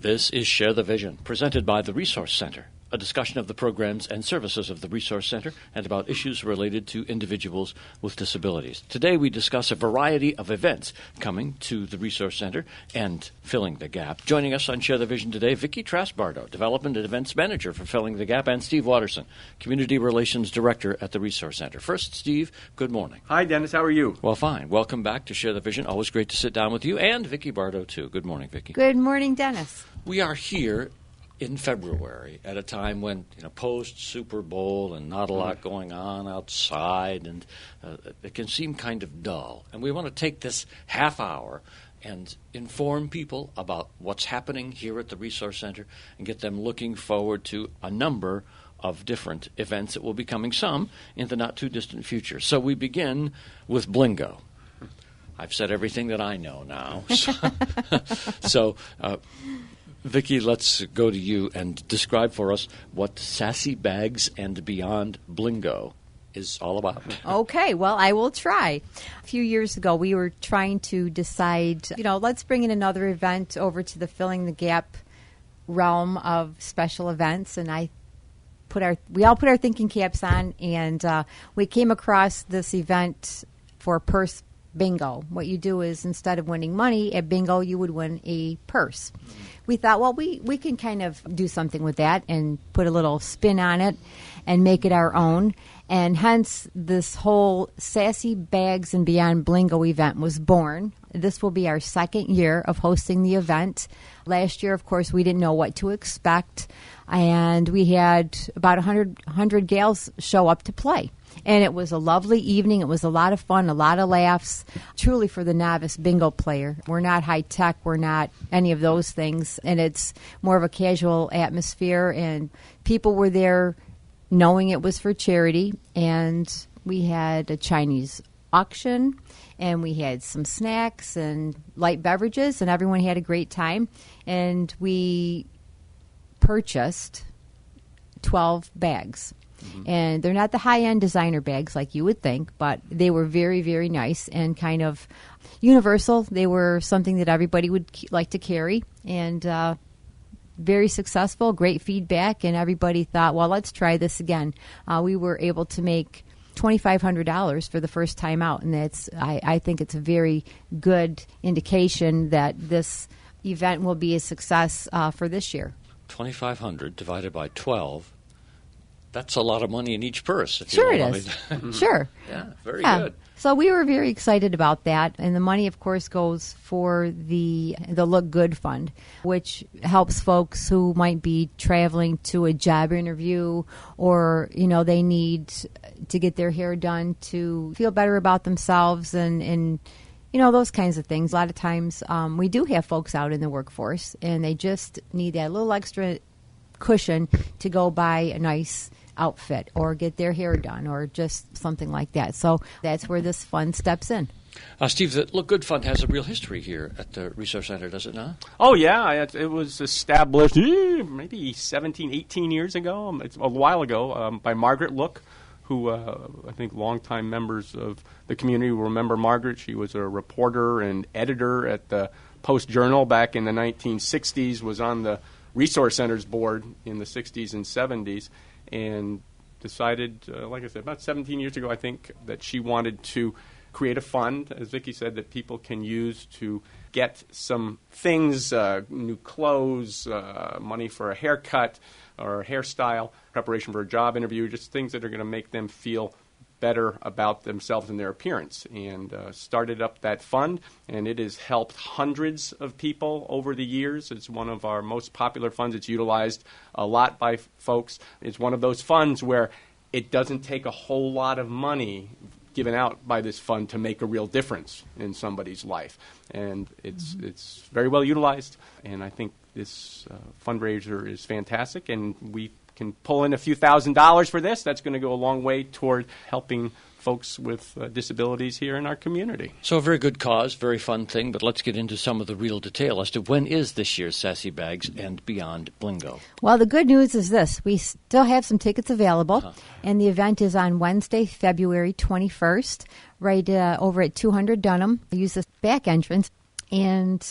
This is Share the Vision, presented by the Resource Center, a discussion of the programs and services of the Resource Center and about issues related to individuals with disabilities. Today we discuss a variety of events coming to the Resource Center and Filling the Gap. Joining us on Share the Vision today, Vicki Trasbardo, Development and Events Manager for Filling the Gap, and Steve Watterson, Community Relations Director at the Resource Center. First, Steve, good morning. Hi, Dennis. How are you? Well, fine. Welcome back to Share the Vision. Always great to sit down with you, and Vicki Bardo, too. Good morning, Vicki. Good morning, Dennis. We are here in February at a time when, post-Super Bowl and not a lot going on outside, and it can seem kind of dull. And we want to take this half hour and inform people about what's happening here at the Resource Center and get them looking forward to a number of different events that will be coming, some in the not-too-distant future. So we begin with Blingo. I've said everything that I know now. So Vicki, let's go to you and describe for us what Sassy Bags and Beyond Blingo is all about. Okay, well, I will try. A few years ago, we were trying to decide, let's bring in another event over to the Filling the Gap realm of special events, and we all put our thinking caps on, and we came across this event for purse bingo. What you do is, instead of winning money at bingo, you would win a purse. We thought, well, we can kind of do something with that and put a little spin on it and make it our own. And hence, this whole Sassy Bags and Beyond Blingo event was born. This will be our second year of hosting the event. Last year, of course, we didn't know what to expect. And we had about 100 gals show up to play. And it was a lovely evening. It was a lot of fun, a lot of laughs, truly for the novice bingo player. We're not high-tech. We're not any of those things. And it's more of a casual atmosphere. And people were there knowing it was for charity. And we had a Chinese auction, and we had some snacks and light beverages, and everyone had a great time. And we purchased 12 bags. And they're not the high-end designer bags like you would think, but they were very, very nice and kind of universal. They were something that everybody would like to carry, and very successful, great feedback, and everybody thought, well, let's try this again. We were able to make $2,500 for the first time out, and I think it's a very good indication that this event will be a success for this year. $2,500 divided by 12. That's a lot of money in each purse. Sure it is. Sure. Yeah, very good. So we were very excited about that. And the money, of course, goes for the Look Good Fund, which helps folks who might be traveling to a job interview, or, they need to get their hair done to feel better about themselves and those kinds of things. A lot of times we do have folks out in the workforce, and they just need that little extra cushion to go buy a nice outfit or get their hair done or just something like that. So that's where this fund steps in. Steve, the Look Good Fund has a real history here at the Resource Center, does it not? Oh, yeah. It was established maybe 17, 18 years ago. It's a while ago by Margaret Look, who I think longtime members of the community will remember Margaret. She was a reporter and editor at the Post-Journal back in the 1960s, was on the Resource Center's board in the 60s and 70s, and decided, like I said, about 17 years ago, I think, that she wanted to create a fund, as Vicki said, that people can use to get some things, new clothes, money for a haircut or a hairstyle, preparation for a job interview, just things that are going to make them feel better about themselves and their appearance, and started up that fund, and it has helped hundreds of people over the years. It's one of our most popular funds. It's utilized a lot by folks. It's one of those funds where it doesn't take a whole lot of money given out by this fund to make a real difference in somebody's life, and it's very well utilized, and I think this fundraiser is fantastic, and we can pull in a few $1,000s for this. That's going to go a long way toward helping folks with disabilities here in our community. So a very good cause, very fun thing, but let's get into some of the real detail as to when is this year's Sassy Bags and Beyond Blingo. Well, the good news is this. We still have some tickets available, and the event is on Wednesday, February 21st, right over at 200 Dunham. We use the back entrance, and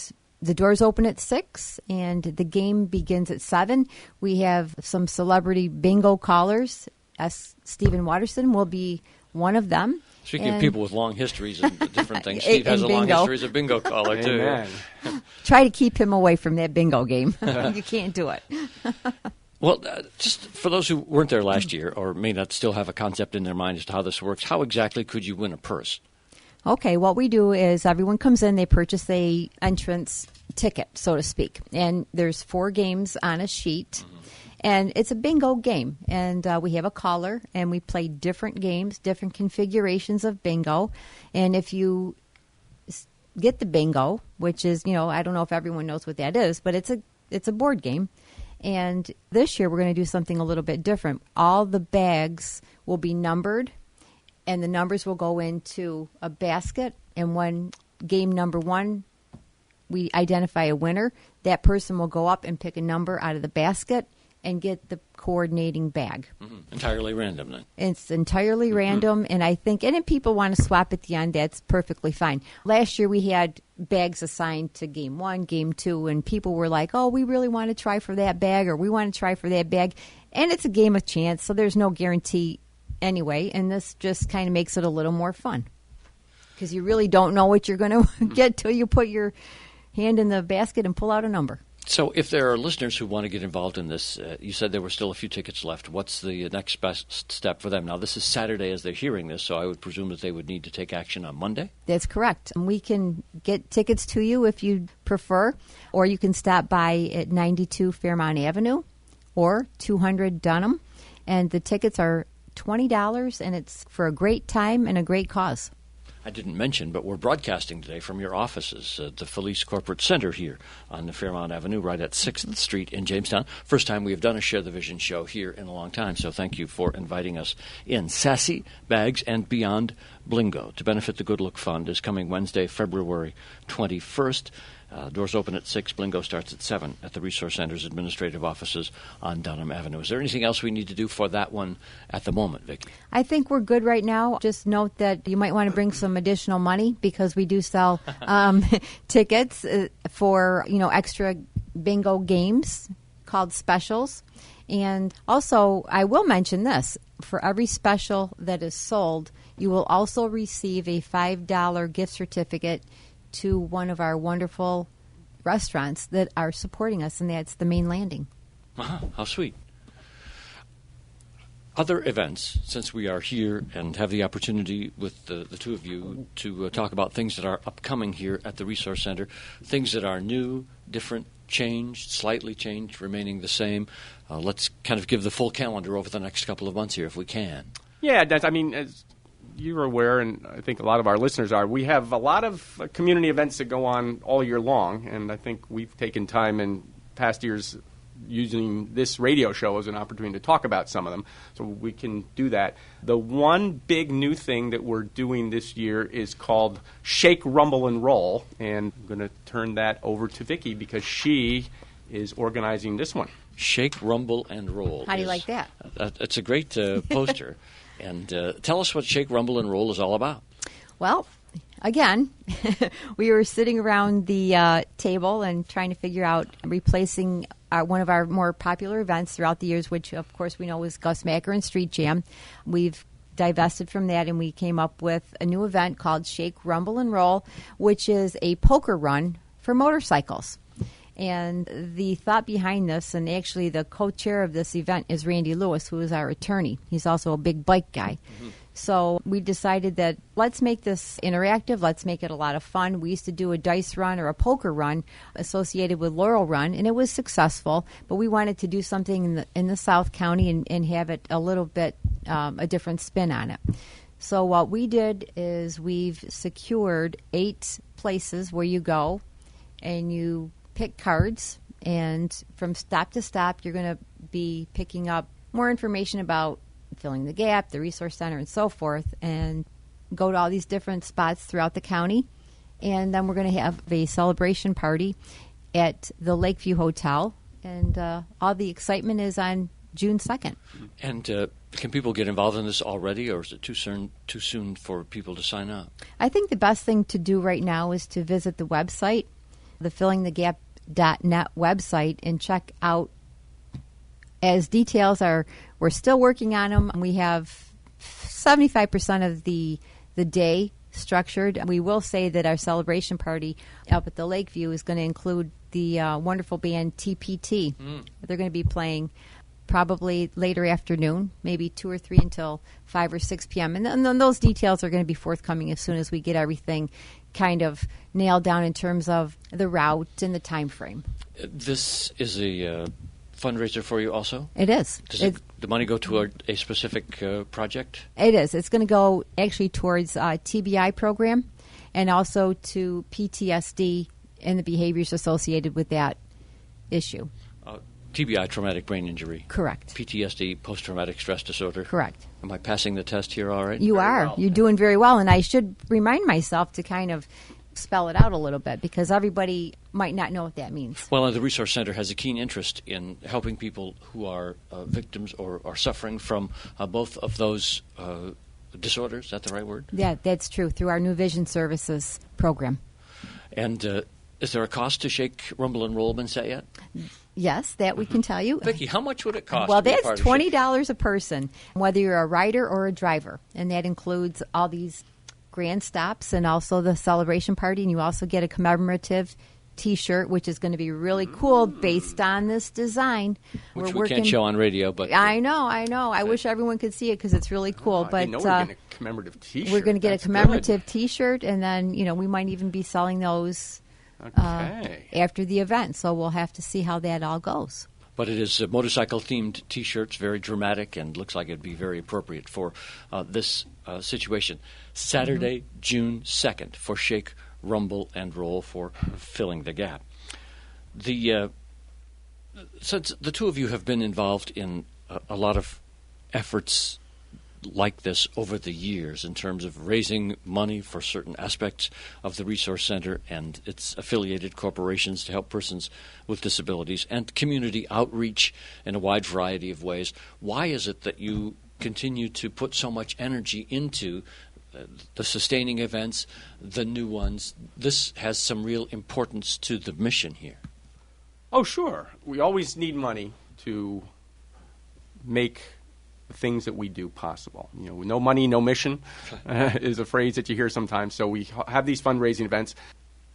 The doors open at 6, and the game begins at 7. We have some celebrity bingo callers. Stephen Watterson will be one of them. Speaking of people with long histories and different things, Steve has a long history as a bingo caller, too. Amen. Try to keep him away from that bingo game. You can't do it. Well, just for those who weren't there last year or may not still have a concept in their mind as to how this works, how exactly could you win a purse? Okay, what we do is everyone comes in, they purchase a entrance ticket, so to speak. And there's 4 games on a sheet. And it's a bingo game. And we have a caller, and we play different games, different configurations of bingo. And if you get the bingo, which is, I don't know if everyone knows what that is, but it's a board game. And this year we're going to do something a little bit different. All the bags will be numbered, and the numbers will go into a basket. And when game number 1, we identify a winner, that person will go up and pick a number out of the basket and get the coordinating bag. Entirely random, then. It's entirely random, and I think, and if people want to swap at the end, that's perfectly fine. Last year we had bags assigned to game 1, game 2, and people were like, oh, we really want to try for that bag, or we want to try for that bag. And it's a game of chance, so there's no guarantee anyway, and this just kind of makes it a little more fun. Because you really don't know what you're going to get till you put your hand in the basket and pull out a number. So if there are listeners who want to get involved in this, you said there were still a few tickets left. What's the next best step for them? Now, this is Saturday as they're hearing this, so I would presume that they would need to take action on Monday? That's correct. We can get tickets to you if you prefer, or you can stop by at 92 Fairmount Avenue or 200 Dunham. And the tickets are $20, and it's for a great time and a great cause. I didn't mention, but we're broadcasting today from your offices at the Felice Corporate Center here on the Fairmount Avenue, right at 6th Street in Jamestown. First time we have done a Share the Vision show here in a long time, so thank you for inviting us in. Sassy, Bags, and Beyond Blingo to benefit the Good Look Fund is coming Wednesday, February 21st. Doors open at 6. Blingo starts at 7 at the Resource Center's administrative offices on Dunham Avenue. Is there anything else we need to do for that one at the moment, Vicki? I think we're good right now. Just note that you might want to bring some additional money because we do sell tickets for extra bingo games called specials. And also, I will mention this. For every special that is sold, you will also receive a $5 gift certificate to one of our wonderful restaurants that are supporting us, and that's the Main Landing. How sweet. Other events, since we are here and have the opportunity with the two of you to talk about things that are upcoming here at the Resource Center, things that are new, different, changed, slightly changed, remaining the same. Let's kind of give the full calendar over the next couple of months here if we can. Yeah, as you're aware, and I think a lot of our listeners are, we have a lot of community events that go on all year long, and I think we've taken time in past years using this radio show as an opportunity to talk about some of them, so we can do that. The one big new thing that we're doing this year is called Shake, Rumble, and Roll, and I'm going to turn that over to Vicki because she is organizing this one. Shake, Rumble, and Roll. How do you like that? It's a great poster. And tell us what Shake, Rumble, and Roll is all about. Well, again, we were sitting around the table and trying to figure out replacing one of our more popular events throughout the years, which, of course, we know was Gus Macker and Street Jam. We've divested from that, and we came up with a new event called Shake, Rumble, and Roll, which is a poker run for motorcycles. And the thought behind this, and actually the co-chair of this event is Randy Lewis, who is our attorney. He's also a big bike guy. Mm-hmm. So we decided that let's make this interactive. Let's make it a lot of fun. We used to do a dice run or a poker run associated with Laurel Run, and it was successful. But we wanted to do something in the South County and have it a little bit a different spin on it. So what we did is we've secured 8 places where you go and you pick cards, and from stop to stop, you're going to be picking up more information about Filling the Gap, the Resource Center, and so forth, and go to all these different spots throughout the county. And then we're going to have a celebration party at the Lakeview Hotel, and all the excitement is on June 2nd. And can people get involved in this already, or is it too soon for people to sign up? I think the best thing to do right now is to visit the website, the fillingthegap.net website and check out, as details are, we're still working on them. We have 75% of the day structured. We will say that our celebration party up at the Lakeview is going to include the wonderful band TPT. They're going to be playing probably later afternoon, maybe 2 or 3 until 5 or 6 p.m. And then those details are going to be forthcoming as soon as we get everything kind of nailed down in terms of the route and the time frame. This is a fundraiser for you also? It is. Does the money go to a specific project? It is. It's going to go actually towards TBI program and also to PTSD and the behaviors associated with that issue. TBI, traumatic brain injury. Correct. PTSD, post-traumatic stress disorder. Correct. Am I passing the test here all right? You are. Well. You're doing very well. And I should remind myself to kind of spell it out a little bit because everybody might not know what that means. Well, the Resource Center has a keen interest in helping people who are victims or are suffering from both of those disorders. Is that the right word? Yeah, that's true, through our New Vision Services program. And is there a cost to Shake, Rumble, and Roll set yet? Yes, that we can tell you. Vicki, how much would it cost? Well, to be that's part of $20 a person, whether you're a rider or a driver. And that includes all these grand stops and also the celebration party. And you also get a commemorative T-shirt, which is going to be really cool based on this design. Which we can't show on radio. But I know. I wish everyone could see it because it's really cool. I didn't know we were getting a commemorative T-shirt. We're going to get a commemorative T-shirt, and then we might even be selling those after the event. So we'll have to see how that all goes. But it is motorcycle-themed T-shirts, very dramatic, and looks like it'd be very appropriate for this situation. Saturday, June 2nd, for Shake, Rumble, and Roll for Filling the Gap. Since the two of you have been involved in a lot of efforts like this over the years in terms of raising money for certain aspects of the Resource Center and its affiliated corporations to help persons with disabilities and community outreach in a wide variety of ways, why is it that you continue to put so much energy into the sustaining events, the new ones? This has some real importance to the mission here. Oh, sure. We always need money to make the things that we do possible. No money, no mission is a phrase that you hear sometimes. So we have these fundraising events.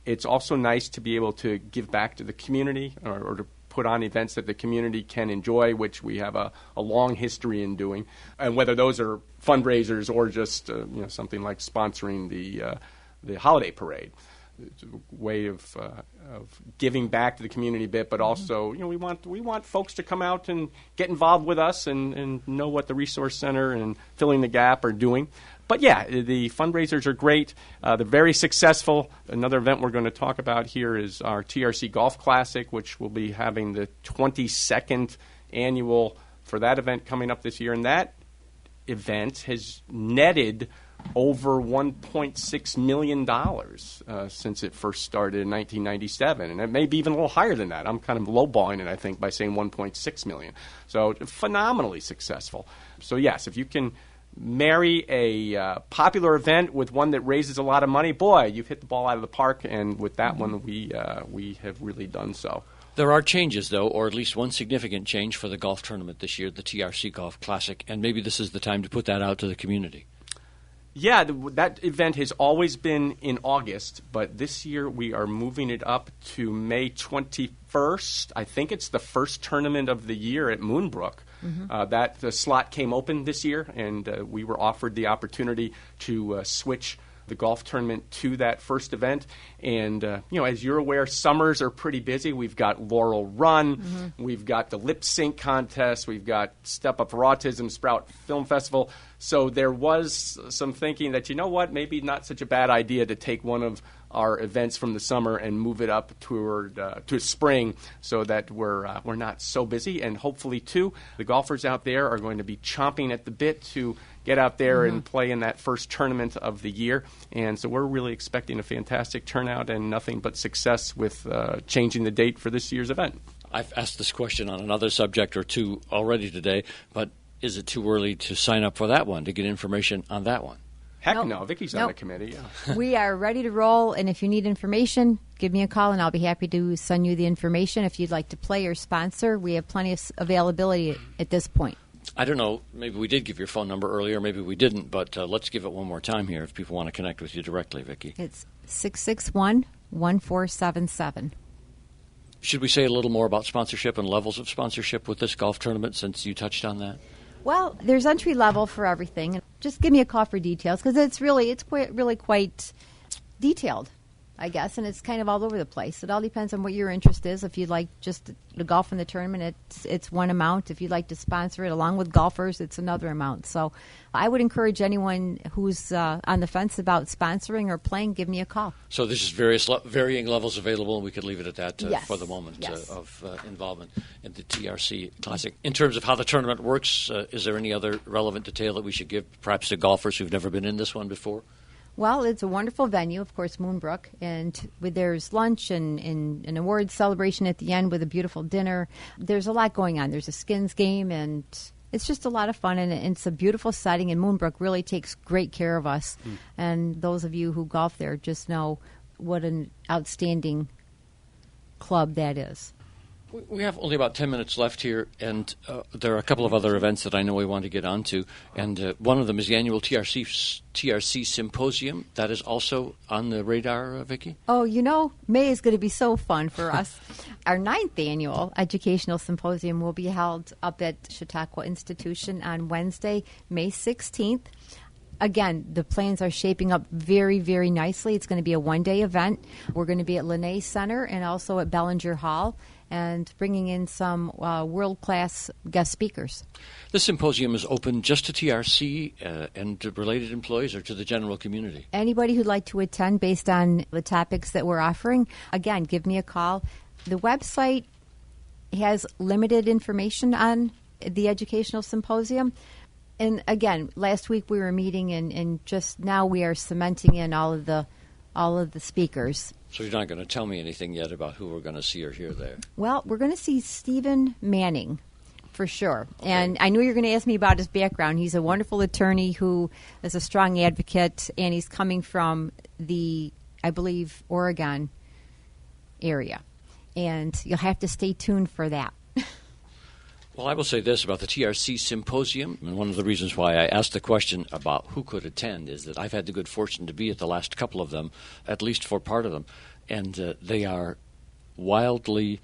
It's also nice to be able to give back to the community or to put on events that the community can enjoy, which we have a long history in doing. And whether those are fundraisers or just something like sponsoring the holiday parade. It's a way of giving back to the community a bit, but also, we want folks to come out and get involved with us and know what the Resource Center and Filling the Gap are doing. But yeah, the fundraisers are great. They're very successful. Another event we're going to talk about here is our TRC Golf Classic, which will be having the 22nd annual for that event coming up this year. And that event has netted over $1.6 million since it first started in 1997. And it may be even a little higher than that. I'm kind of lowballing it, I think, by saying $1.6 million. So phenomenally successful. So yes, if you can marry a popular event with one that raises a lot of money, boy, you've hit the ball out of the park. And with that one, we have really done so. There are changes, though, or at least one significant change for the golf tournament this year, the TRC Golf Classic. And maybe this is the time to put that out to the community. Yeah, that event has always been in August, but this year we are moving it up to May 21st. I think it's the first tournament of the year at Moonbrook. The slot came open this year, and we were offered the opportunity to switch the golf tournament to that first event. And, as you're aware, summers are pretty busy. We've got Laurel Run. We've got the Lip Sync contest. We've got Step Up for Autism, Sprout Film Festival. So there was some thinking that, maybe not such a bad idea to take one of our events from the summer and move it up to spring so that we're not so busy. And hopefully, too, the golfers out there are going to be chomping at the bit to get out there and play in that first tournament of the year. And so we're really expecting a fantastic turnout and nothing but success with changing the date for this year's event. I've asked this question on another subject or two already today, but is it too early to sign up for that one, to get information on that one? Heck no. Vicki's on the committee. Yeah. We are ready to roll, and if you need information, give me a call, and I'll be happy to send you the information. If you'd like to play or sponsor, we have plenty of availability at this point. I don't know, maybe we did give your phone number earlier, maybe we didn't, but let's give it one more time here if people want to connect with you directly, Vicki. It's 661-1477. Should we say a little more about sponsorship and levels of sponsorship with this golf tournament, since you touched on that? Well, there's entry level for everything. Just give me a call for details, because it's really quite detailed, I guess, and it's kind of all over the place. It all depends on what your interest is. If you'd like just to golf in the tournament, it's one amount. If you'd like to sponsor it along with golfers, it's another amount. So I would encourage anyone who's on the fence about sponsoring or playing, give me a call. So there's just varying levels available, and we could leave it at that Yes. for the moment Yes. of involvement in the TRC Classic. In terms of how the tournament works, is there any other relevant detail that we should give perhaps to golfers who've never been in this one before? Well, it's a wonderful venue, of course, Moonbrook, and there's lunch and an awards celebration at the end with a beautiful dinner. There's a lot going on. There's a skins game, and it's just a lot of fun, and it's a beautiful setting, and Moonbrook really takes great care of us. And those of you who golf there just know what an outstanding club that is. We have only about 10 minutes left here, and there are a couple of other events that I know we want to get onto. And one of them is the annual TRC Symposium. That is also on the radar, Vicki? Oh, May is going to be so fun for us. Our 9th annual educational symposium will be held up at Chautauqua Institution on Wednesday, May 16th. Again, the plans are shaping up very, very nicely. It's going to be a one-day event. We're going to be at Linnaeus Center and also at Bellinger Hall, and bringing in some world-class guest speakers. This symposium is open just to TRC and to related employees, or to the general community? Anybody who'd like to attend based on the topics that we're offering, again, give me a call. The website has limited information on the educational symposium. And again, last week we were meeting, and just now we are cementing in all of the speakers. So you're not going to tell me anything yet about who we're going to see or hear there? Well, we're going to see Stephen Manning, for sure. Okay. And I knew you were going to ask me about his background. He's a wonderful attorney who is a strong advocate, and he's coming from the, I believe, Oregon area. And you'll have to stay tuned for that. Well, I will say this about the TRC Symposium, and one of the reasons why I asked the question about who could attend is that I've had the good fortune to be at the last couple of them, at least for part of them, and they are wildly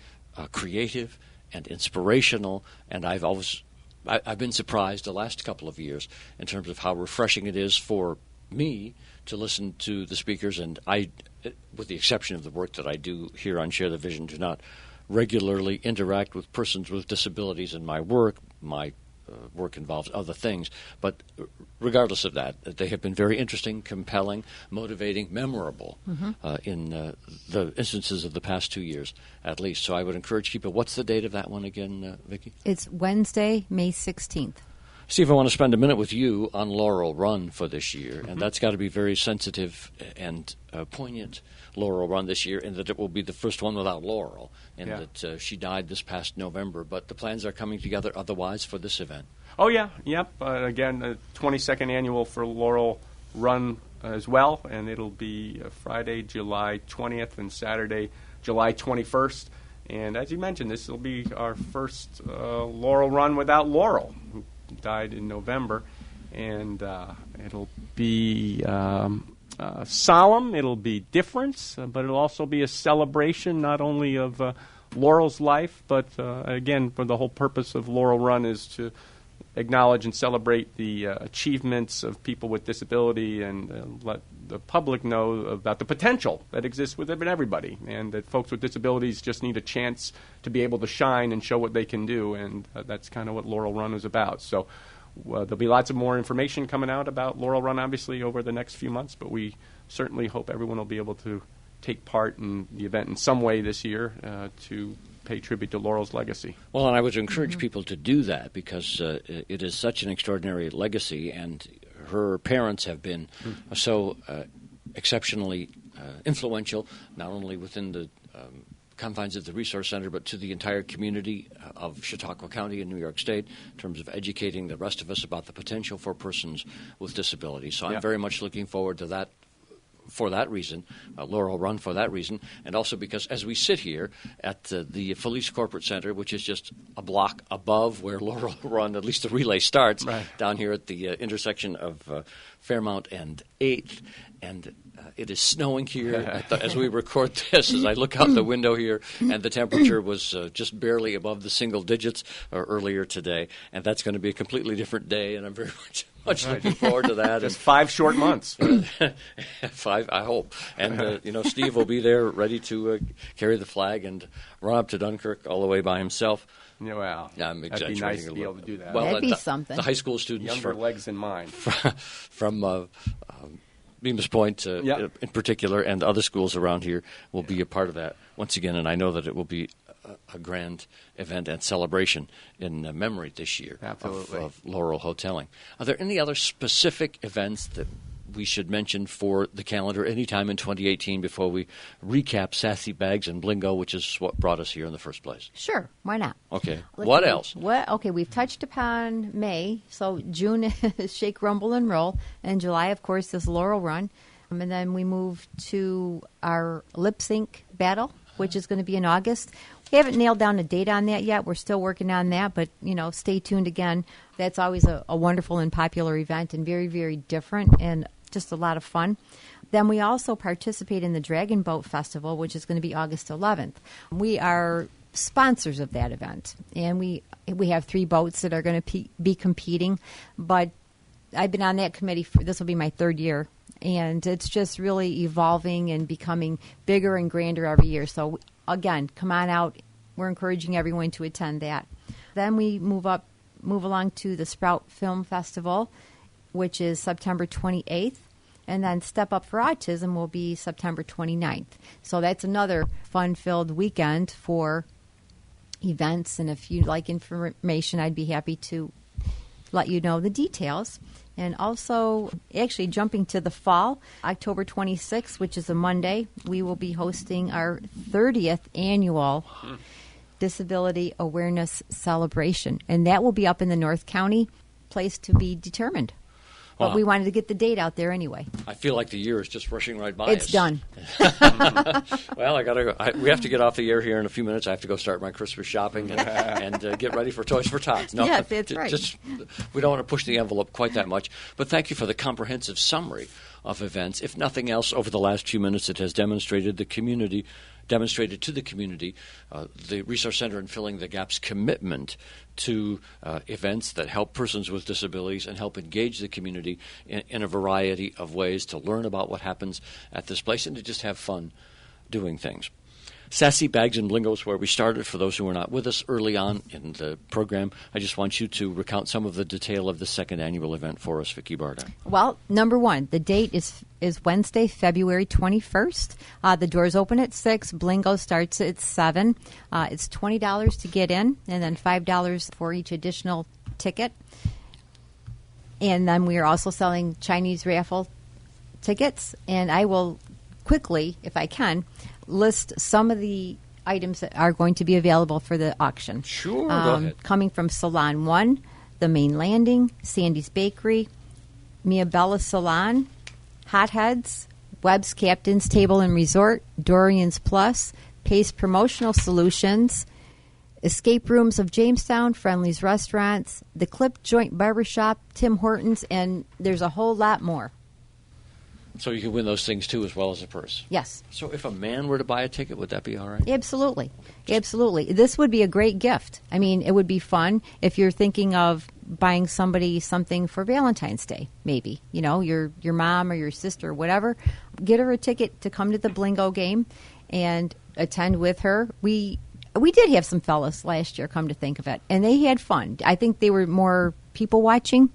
creative and inspirational, and I've been surprised the last couple of years in terms of how refreshing it is for me to listen to the speakers, and I, with the exception of the work that I do here on Share the Vision, do not regularly interact with persons with disabilities in my work. My work involves other things. But regardless of that, they have been very interesting, compelling, motivating, memorable in the instances of the past 2 years, at least. So I would encourage people. What's the date of that one again, Vicki? It's Wednesday, May 16th. Steve, I want to spend a minute with you on Laurel Run for this year, and that's got to be very sensitive and poignant, Laurel Run this year, in that it will be the first one without Laurel, and that she died this past November. But the plans are coming together otherwise for this event. Oh, yeah, yep. Again, the 22nd annual for Laurel Run as well, and it'll be Friday, July 20th, and Saturday, July 21st. And as you mentioned, this will be our first Laurel Run without Laurel, who died in November, and it'll be solemn, it'll be different, but it'll also be a celebration not only of Laurel's life, but again, for the whole purpose of Laurel Run is to acknowledge and celebrate the achievements of people with disability and let the public know about the potential that exists within everybody, and that folks with disabilities just need a chance to be able to shine and show what they can do, and that's kind of what Laurel Run is about. So there'll be lots of more information coming out about Laurel Run, obviously, over the next few months, but we certainly hope everyone will be able to take part in the event in some way this year to pay tribute to Laurel's legacy. Well, and I would encourage people to do that because it is such an extraordinary legacy, and her parents have been so exceptionally influential, not only within the confines of the Resource Center, but to the entire community of Chautauqua County and New York State in terms of educating the rest of us about the potential for persons with disabilities. So I'm very much looking forward to that for that reason, Laurel Run for that reason, and also because as we sit here at the Felice Corporate Center, which is just a block above where Laurel Run, at least the relay starts, down here at the intersection of Fairmount and 8th, and it is snowing here as we record this. As I look out the window here, and the temperature was just barely above the single digits earlier today, and that's going to be a completely different day, and I'm very much looking forward to that. Just 5 short months. 5, I hope. And, Steve will be there ready to carry the flag and run up to Dunkirk all the way by himself. Yeah, well, I'm that'd be nice to be able to do that. Well, that'd be something. The high school students Younger legs than mine. from Bemis Point in particular, and other schools around here will be a part of that once again, and I know that it will be a grand event and celebration in memory this year of Laurel Hoteling. Are there any other specific events that we should mention for the calendar anytime in 2018 before we recap Sassy Bags and Blingo, which is what brought us here in the first place? Sure, why not? Okay. What else? Okay, we've touched upon May. So June is Shake, Rumble, and Roll. And July, of course, is Laurel Run. And then we move to our lip sync battle, which is going to be in August. We haven't nailed down a date on that yet. We're still working on that, but, stay tuned again. That's always a wonderful and popular event and very, very different and just a lot of fun. Then we also participate in the Dragon Boat Festival, which is going to be August 11th. We are sponsors of that event, and we have 3 boats that are going to be competing, but I've been on that committee this will be my 3rd year, and it's just really evolving and becoming bigger and grander every year. So again, come on out. We're encouraging everyone to attend that. Then we move along to the Sprout Film Festival, which is September 28th. And then Step Up for Autism will be September 29th. So that's another fun-filled weekend for events. And if you'd like information, I'd be happy to let you know the details. And also, actually jumping to the fall, October 26th, which is a Monday, we will be hosting our 30th annual Disability Awareness Celebration. And that will be up in the North County, place to be determined. But we wanted to get the date out there anyway. I feel like the year is just rushing right by us. It's done. Well, I gotta go. We have to get off the air here in a few minutes. I have to go start my Christmas shopping and get ready for Toys for Tots. No, yes, that's right. We don't want to push the envelope quite that much. But thank you for the comprehensive summary of events. If nothing else, over the last few minutes, it has demonstrated to the community, the Resource Center in Filling the Gap's commitment to events that help persons with disabilities and help engage the community in a variety of ways to learn about what happens at this place and to just have fun doing things. Sassy Bags and Blingo is where we started. For those who were not with us early on in the program, I just want you to recount some of the detail of the second annual event for us, Vicki Barda. Well, number one, the date is Wednesday, February 21st. The doors open at 6. Blingo starts at 7. It's $20 to get in, and then $5 for each additional ticket. And then we are also selling Chinese raffle tickets, and I will quickly, if I can, list some of the items that are going to be available for the auction. Sure, go ahead. Coming from Salon 1, The Main Landing, Sandy's Bakery, Mia Bella Salon, Hotheads, Webb's Captain's Table and Resort, Dorian's Plus, Pace Promotional Solutions, Escape Rooms of Jamestown, Friendly's Restaurants, The Clip Joint Barbershop, Tim Hortons, and there's a whole lot more. So you can win those things, too, as well as a purse. Yes. So if a man were to buy a ticket, would that be all right? Absolutely. Absolutely. This would be a great gift. I mean, it would be fun if you're thinking of buying somebody something for Valentine's Day, maybe. Your mom or your sister or whatever. Get her a ticket to come to the Blingo game and attend with her. We did have some fellas last year, come to think of it, and they had fun. I think they were more people watching.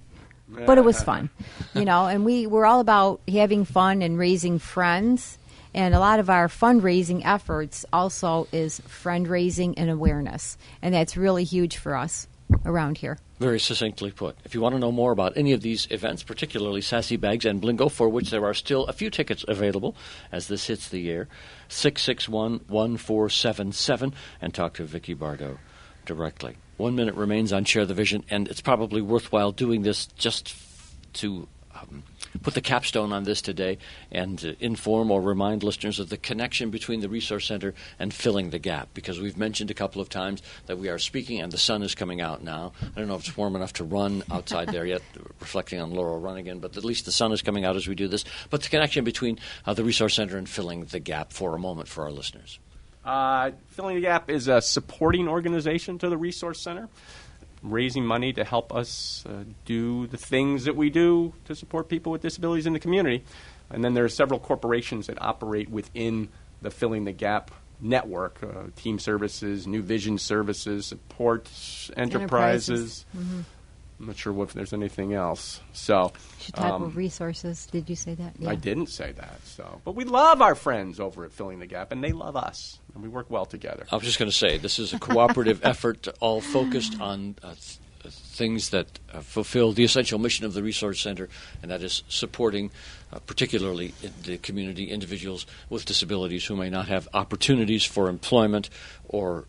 But it was fun, and we're all about having fun and raising friends. And a lot of our fundraising efforts also is friend raising and awareness. And that's really huge for us around here. Very succinctly put. If you want to know more about any of these events, particularly Sassy Bags and Blingo, for which there are still a few tickets available as this hits the air, 661-1477, and talk to Vicki Bardo directly. 1 minute remains on Share the Vision, and it's probably worthwhile doing this just to put the capstone on this today and inform or remind listeners of the connection between the Resource Center and Filling the Gap, because we've mentioned a couple of times that we are speaking and the sun is coming out now. I don't know if it's warm enough to run outside there yet, reflecting on Laurel Run again, but at least the sun is coming out as we do this. But the connection between the Resource Center and Filling the Gap for a moment for our listeners. Filling the Gap is a supporting organization to the Resource Center, raising money to help us do the things that we do to support people with disabilities in the community. And then there are several corporations that operate within the Filling the Gap network, Team Services, New Vision Services, Support Enterprises. Mm-hmm. I'm not sure if there's anything else. So, type of resources. Did you say that? Yeah. I didn't say that. But we love our friends over at Filling the Gap, and they love us, and we work well together. I was just going to say, this is a cooperative effort, all focused on things that fulfill the essential mission of the Resource Center, and that is supporting particularly in the community individuals with disabilities who may not have opportunities for employment or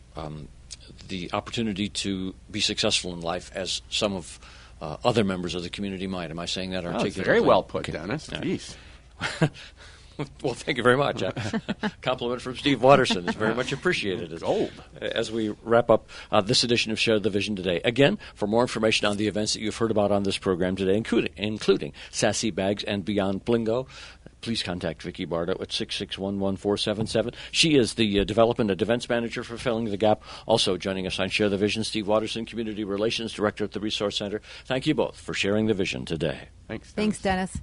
the opportunity to be successful in life as some of other members of the community might. Am I saying that articulately? Very well put, okay. Dennis. Yeah. Jeez. Well, thank you very much. Compliment from Steve Watterson is very much appreciated. Gold. As we wrap up this edition of Share the Vision today. Again, for more information on the events that you've heard about on this program today, including Sassy Bags and Beyond Blingo, please contact Vicki Bardo at 661-1477. She is the Development and Events Manager for Filling the Gap. Also joining us on Share the Vision, Steve Watterson, Community Relations Director at the Resource Center. Thank you both for sharing the vision today. Thanks, Dennis. Thanks, Dennis.